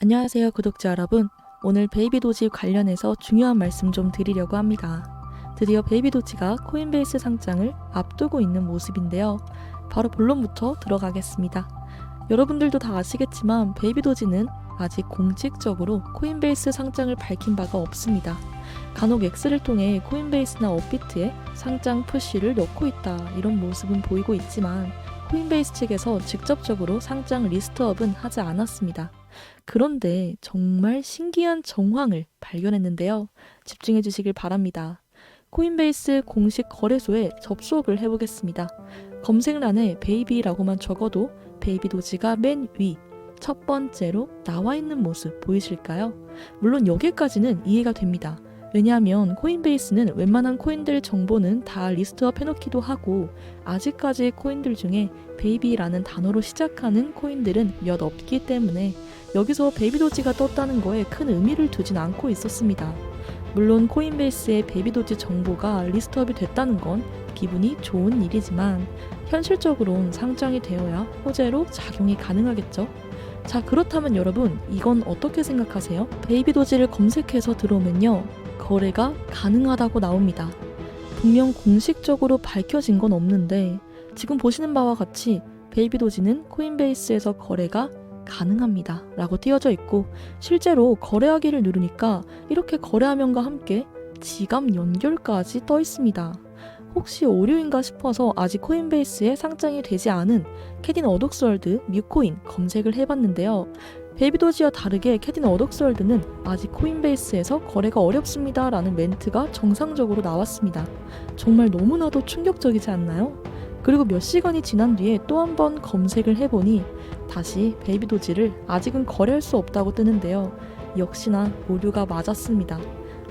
안녕하세요, 구독자 여러분. 오늘 베이비도지 관련해서 중요한 말씀 좀 드리려고 합니다. 드디어 베이비도지가 코인베이스 상장을 앞두고 있는 모습인데요. 바로 본론부터 들어가겠습니다. 여러분들도 다 아시겠지만 베이비도지는 아직 공식적으로 코인베이스 상장을 밝힌 바가 없습니다. 간혹 X를 통해 코인베이스나 업비트에 상장 푸시를 넣고 있다, 이런 모습은 보이고 있지만 코인베이스 측에서 직접적으로 상장 리스트업은 하지 않았습니다. 그런데 정말 신기한 정황을 발견했는데요. 집중해 주시길 바랍니다. 코인베이스 공식 거래소에 접속을 해보겠습니다. 검색란에 베이비라고만 적어도 베이비도지가 맨 위, 첫 번째로 나와 있는 모습 보이실까요? 물론 여기까지는 이해가 됩니다. 왜냐하면 코인베이스는 웬만한 코인들 정보는 다 리스트업 해놓기도 하고 아직까지 코인들 중에 베이비라는 단어로 시작하는 코인들은 몇 없기 때문에 여기서 베이비도지가 떴다는 거에 큰 의미를 두진 않고 있었습니다. 물론 코인베이스의 베이비도지 정보가 리스트업이 됐다는 건 기분이 좋은 일이지만 현실적으로는 상장이 되어야 호재로 작용이 가능하겠죠. 자, 그렇다면 여러분, 이건 어떻게 생각하세요? 베이비도지를 검색해서 들어오면요, 거래가 가능하다고 나옵니다. 분명 공식적으로 밝혀진 건 없는데 지금 보시는 바와 같이 베이비도지는 코인베이스에서 거래가 가능합니다 라고 띄어져 있고, 실제로 거래하기를 누르니까 이렇게 거래화면과 함께 지갑 연결까지 떠 있습니다. 혹시 오류인가 싶어서 아직 코인베이스에 상장이 되지 않은 캐딘 어독스월드 뮤코인 검색을 해봤는데요. 베이비도지와 다르게 캐딘 어독스월드는 아직 코인베이스에서 거래가 어렵습니다 라는 멘트가 정상적으로 나왔습니다. 정말 너무나도 충격적이지 않나요? 그리고 몇 시간이 지난 뒤에 또 한 번 검색을 해보니 다시 베이비도지를 아직은 거래할 수 없다고 뜨는데요. 역시나 오류가 맞았습니다.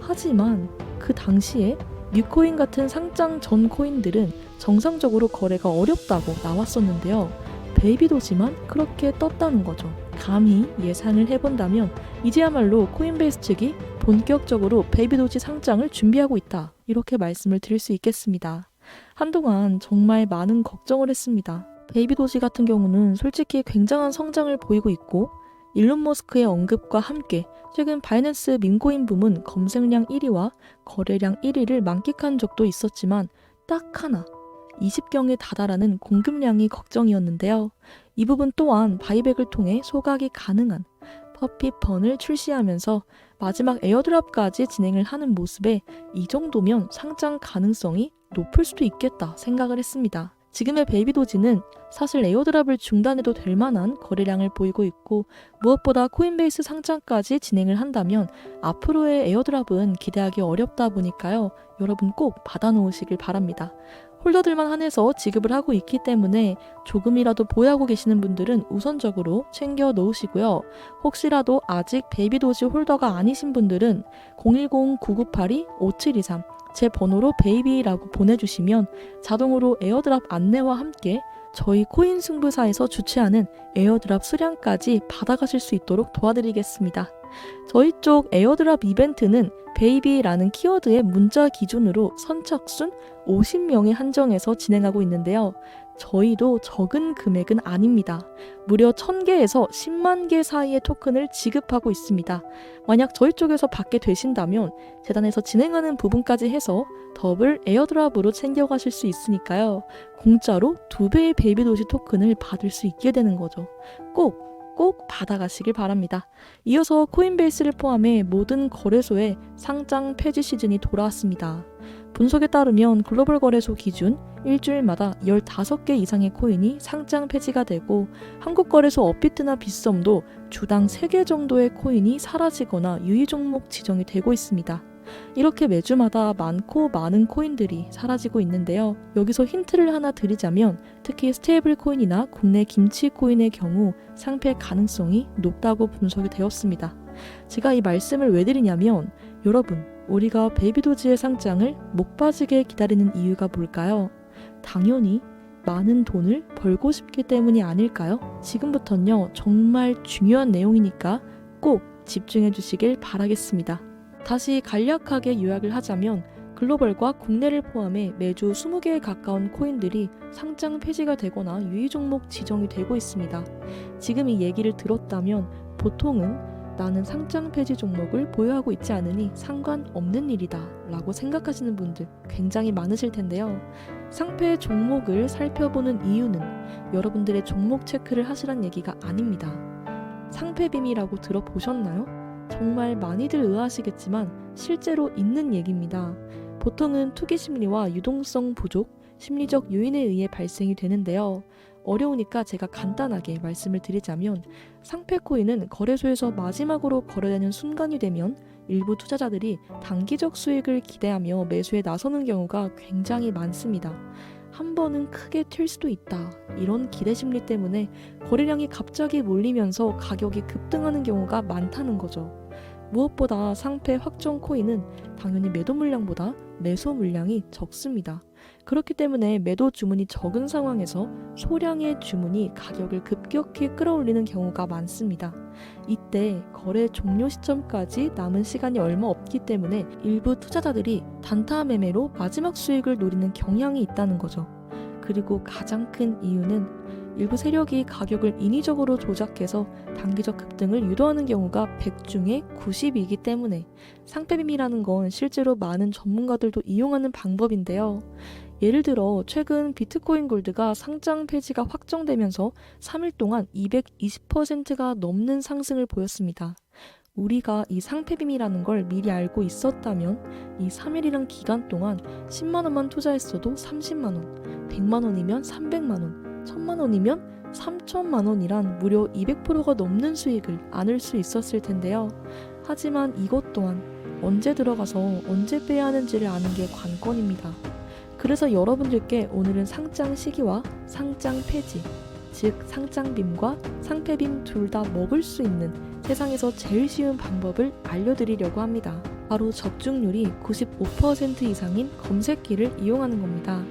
하지만 그 당시에 뮤코인 같은 상장 전 코인들은 정상적으로 거래가 어렵다고 나왔었는데요. 베이비도지만 그렇게 떴다는 거죠. 감히 예상을 해본다면 이제야말로 코인베이스 측이 본격적으로 베이비도지 상장을 준비하고 있다, 이렇게 말씀을 드릴 수 있겠습니다. 한동안 정말 많은 걱정을 했습니다. 베이비도지 같은 경우는 솔직히 굉장한 성장을 보이고 있고 일론 머스크의 언급과 함께 최근 바이낸스 밈코인 부문 검색량 1위와 거래량 1위를 만끽한 적도 있었지만 딱 하나 20경에 다다라는 공급량이 걱정이었는데요. 이 부분 또한 바이백을 통해 소각이 가능한 퍼피펀을 출시하면서 마지막 에어드랍까지 진행을 하는 모습에 이 정도면 상장 가능성이 높을 수도 있겠다 생각을 했습니다. 지금의 베이비도지는 사실 에어드랍을 중단해도 될 만한 거래량을 보이고 있고, 무엇보다 코인베이스 상장까지 진행을 한다면 앞으로의 에어드랍은 기대하기 어렵다 보니까요. 여러분 꼭 받아놓으시길 바랍니다. 홀더들만 한해서 지급을 하고 있기 때문에 조금이라도 보유하고 계시는 분들은 우선적으로 챙겨 놓으시고요. 혹시라도 아직 베이비도지 홀더가 아니신 분들은 010-9982-5723 제 번호로 베이비라고 보내주시면 자동으로 에어드랍 안내와 함께 저희 코인 승부사에서 주최하는 에어드랍 수량까지 받아가실 수 있도록 도와드리겠습니다. 저희 쪽 에어드랍 이벤트는 베이비라는 키워드의 문자 기준으로 선착순 50명에 한정해서 진행하고 있는데요. 저희도 적은 금액은 아닙니다. 무려 1000개에서 10만 개 사이의 토큰을 지급하고 있습니다. 만약 저희 쪽에서 받게 되신다면 재단에서 진행하는 부분까지 해서 더블 에어드랍으로 챙겨가실 수 있으니까요. 공짜로 2배의 베이비도지 토큰을 받을 수 있게 되는 거죠. 꼭 받아가시길 바랍니다. 이어서 코인베이스를 포함해 모든 거래소에 상장 폐지 시즌이 돌아왔습니다. 분석에 따르면 글로벌 거래소 기준 일주일마다 15개 이상의 코인이 상장 폐지가 되고, 한국 거래소 업비트나 빗썸도 주당 3개 정도의 코인이 사라지거나 유의 종목 지정이 되고 있습니다. 이렇게 매주마다 많고 많은 코인들이 사라지고 있는데요. 여기서 힌트를 하나 드리자면 특히 스테이블 코인이나 국내 김치 코인의 경우 상폐 가능성이 높다고 분석이 되었습니다. 제가 이 말씀을 왜 드리냐면, 여러분, 우리가 베이비도지의 상장을 목 빠지게 기다리는 이유가 뭘까요? 당연히 많은 돈을 벌고 싶기 때문이 아닐까요? 지금부터는요, 정말 중요한 내용이니까 꼭 집중해 주시길 바라겠습니다. 다시 간략하게 요약을 하자면 글로벌과 국내를 포함해 매주 20개에 가까운 코인들이 상장 폐지가 되거나 유의 종목 지정이 되고 있습니다. 지금 이 얘기를 들었다면 보통은 나는 상장 폐지 종목을 보유하고 있지 않으니 상관없는 일이다 라고 생각하시는 분들 굉장히 많으실 텐데요. 상패 종목을 살펴보는 이유는 여러분들의 종목 체크를 하시란 얘기가 아닙니다. 상패빔이라고 들어보셨나요? 정말 많이들 의아하시겠지만 실제로 있는 얘기입니다. 보통은 투기 심리와 유동성 부족, 심리적 요인에 의해 발생이 되는데요. 어려우니까 제가 간단하게 말씀을 드리자면 상패 코인은 거래소에서 마지막으로 거래되는 순간이 되면 일부 투자자들이 단기적 수익을 기대하며 매수에 나서는 경우가 굉장히 많습니다. 한 번은 크게 튈 수도 있다. 이런 기대 심리 때문에 거래량이 갑자기 몰리면서 가격이 급등하는 경우가 많다는 거죠. 무엇보다 상패 확정 코인은 당연히 매도 물량보다 매수 물량이 적습니다. 그렇기 때문에 매도 주문이 적은 상황에서 소량의 주문이 가격을 급격히 끌어올리는 경우가 많습니다. 이때 거래 종료 시점까지 남은 시간이 얼마 없기 때문에 일부 투자자들이 단타 매매로 마지막 수익을 노리는 경향이 있다는 거죠. 그리고 가장 큰 이유는 일부 세력이 가격을 인위적으로 조작해서 단기적 급등을 유도하는 경우가 100 중에 90이기 때문에 상패빔이라는 건 실제로 많은 전문가들도 이용하는 방법인데요. 예를 들어 최근 비트코인 골드가 상장 폐지가 확정되면서 3일 동안 220%가 넘는 상승을 보였습니다. 우리가 이 상패빔이라는 걸 미리 알고 있었다면 이 3일이란 기간 동안 10만 원만 투자했어도 30만 원, 100만 원이면 300만 원, 1000만 원이면 3천만 원이란 무려 200%가 넘는 수익을 안을 수 있었을 텐데요. 하지만 이것 또한 언제 들어가서 언제 빼야 하는지를 아는 게 관건입니다. 그래서 여러분들께 오늘은 상장 시기와 상장 폐지, 즉 상장빔과 상패빔 둘 다 먹을 수 있는 세상에서 제일 쉬운 방법을 알려드리려고 합니다. 바로 적중률이 95% 이상인 검색기를 이용하는 겁니다.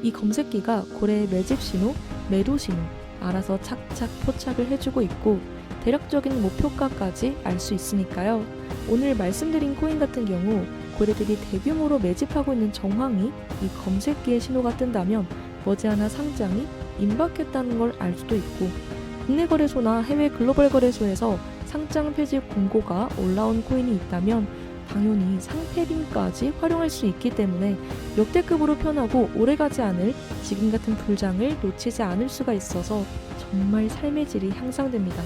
이 검색기가 고래의 매집 신호, 매도 신호 알아서 착착 포착을 해주고 있고 대략적인 목표가까지 알 수 있으니까요. 오늘 말씀드린 코인 같은 경우 고래들이 대규모로 매집하고 있는 정황이 이 검색기의 신호가 뜬다면 머지않아 상장이 임박했다는 걸 알 수도 있고 국내 거래소나 해외 글로벌 거래소에서 상장 폐지 공고가 올라온 코인이 있다면 당연히 상패빔까지 활용할 수 있기 때문에 역대급으로 편하고 오래가지 않을 지금 같은 불장을 놓치지 않을 수가 있어서 정말 삶의 질이 향상됩니다.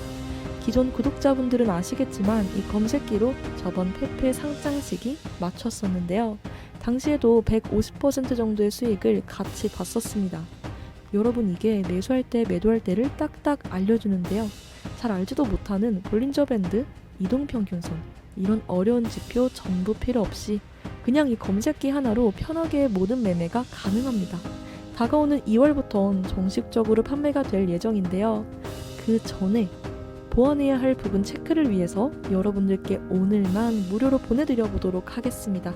기존 구독자분들은 아시겠지만 이 검색기로 저번 페페 상장 시기 맞췄었는데요. 당시에도 150% 정도의 수익을 같이 봤었습니다. 여러분 이게 매수할 때 매도할 때를 딱딱 알려주는데요. 잘 알지도 못하는 볼린저 밴드, 이동평균선 이런 어려운 지표 전부 필요 없이 그냥 이 검색기 하나로 편하게 모든 매매가 가능합니다. 다가오는 2월부터는 정식적으로 판매가 될 예정인데요. 그 전에 보완해야 할 부분 체크를 위해서 여러분들께 오늘만 무료로 보내드려 보도록 하겠습니다.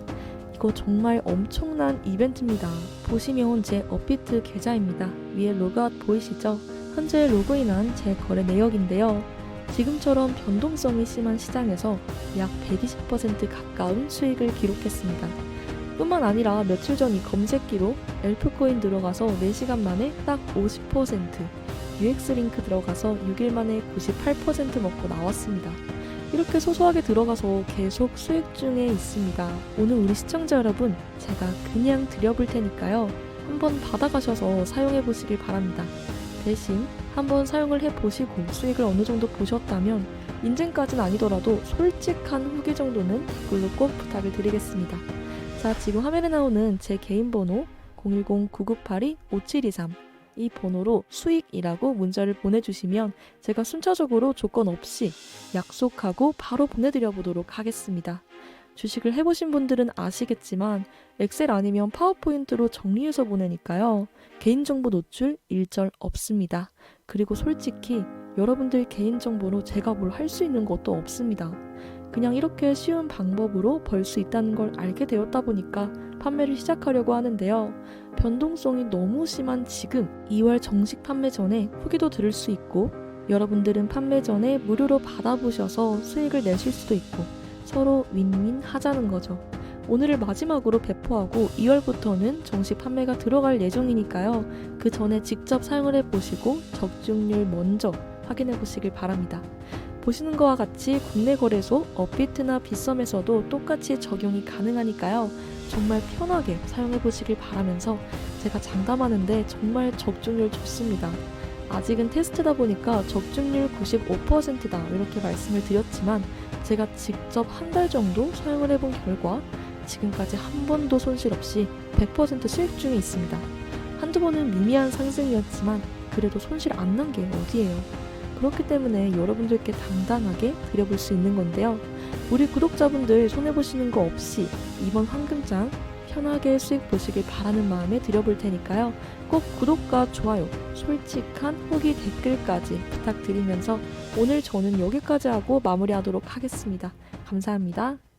이거 정말 엄청난 이벤트입니다. 보시면 제 업비트 계좌입니다. 위에 로그아웃 보이시죠? 현재 로그인한 제 거래 내역인데요. 지금처럼 변동성이 심한 시장에서 약 120% 가까운 수익을 기록했습니다. 뿐만 아니라 며칠 전 이 검색기로 엘프코인 들어가서 4시간 만에 딱 50%, UX링크 들어가서 6일 만에 98% 먹고 나왔습니다. 이렇게 소소하게 들어가서 계속 수익 중에 있습니다. 오늘 우리 시청자 여러분, 제가 그냥 드려볼 테니까요. 한번 받아가셔서 사용해 보시길 바랍니다. 대신 한번 사용을 해보시고 수익을 어느 정도 보셨다면 인증까지는 아니더라도 솔직한 후기 정도는 댓글로 꼭 부탁을 드리겠습니다. 자, 지금 화면에 나오는 제 개인 번호 010-9982-5723 이 번호로 수익이라고 문자를 보내주시면 제가 순차적으로 조건 없이 약속하고 바로 보내드려 보도록 하겠습니다. 주식을 해보신 분들은 아시겠지만 엑셀 아니면 파워포인트로 정리해서 보내니까요. 개인정보 노출 일절 없습니다. 그리고 솔직히 여러분들 개인정보로 제가 뭘 할 수 있는 것도 없습니다. 그냥 이렇게 쉬운 방법으로 벌 수 있다는 걸 알게 되었다 보니까 판매를 시작하려고 하는데요. 변동성이 너무 심한 지금 2월 정식 판매 전에 후기도 들을 수 있고 여러분들은 판매 전에 무료로 받아보셔서 수익을 내실 수도 있고 서로 윈윈 하자는 거죠. 오늘을 마지막으로 배포하고 2월부터는 정식 판매가 들어갈 예정이니까요. 그 전에 직접 사용을 해보시고 적중률 먼저 확인해 보시길 바랍니다. 보시는 것과 같이 국내 거래소 업비트나 빗썸에서도 똑같이 적용이 가능하니까요. 정말 편하게 사용해 보시길 바라면서 제가 장담하는데 정말 적중률 좋습니다. 아직은 테스트다 보니까 적중률 95%다 이렇게 말씀을 드렸지만 제가 직접 한 달 정도 사용을 해본 결과 지금까지 한 번도 손실 없이 100% 수익 중에 있습니다. 한두 번은 미미한 상승이었지만 그래도 손실 안 난 게 어디예요. 그렇기 때문에 여러분들께 단단하게 드려볼 수 있는 건데요. 우리 구독자분들 손해보시는 거 없이 이번 황금장 편하게 수익 보시길 바라는 마음에 드려볼 테니까요. 꼭 구독과 좋아요, 솔직한 후기 댓글까지 부탁드리면서 오늘 저는 여기까지 하고 마무리하도록 하겠습니다. 감사합니다.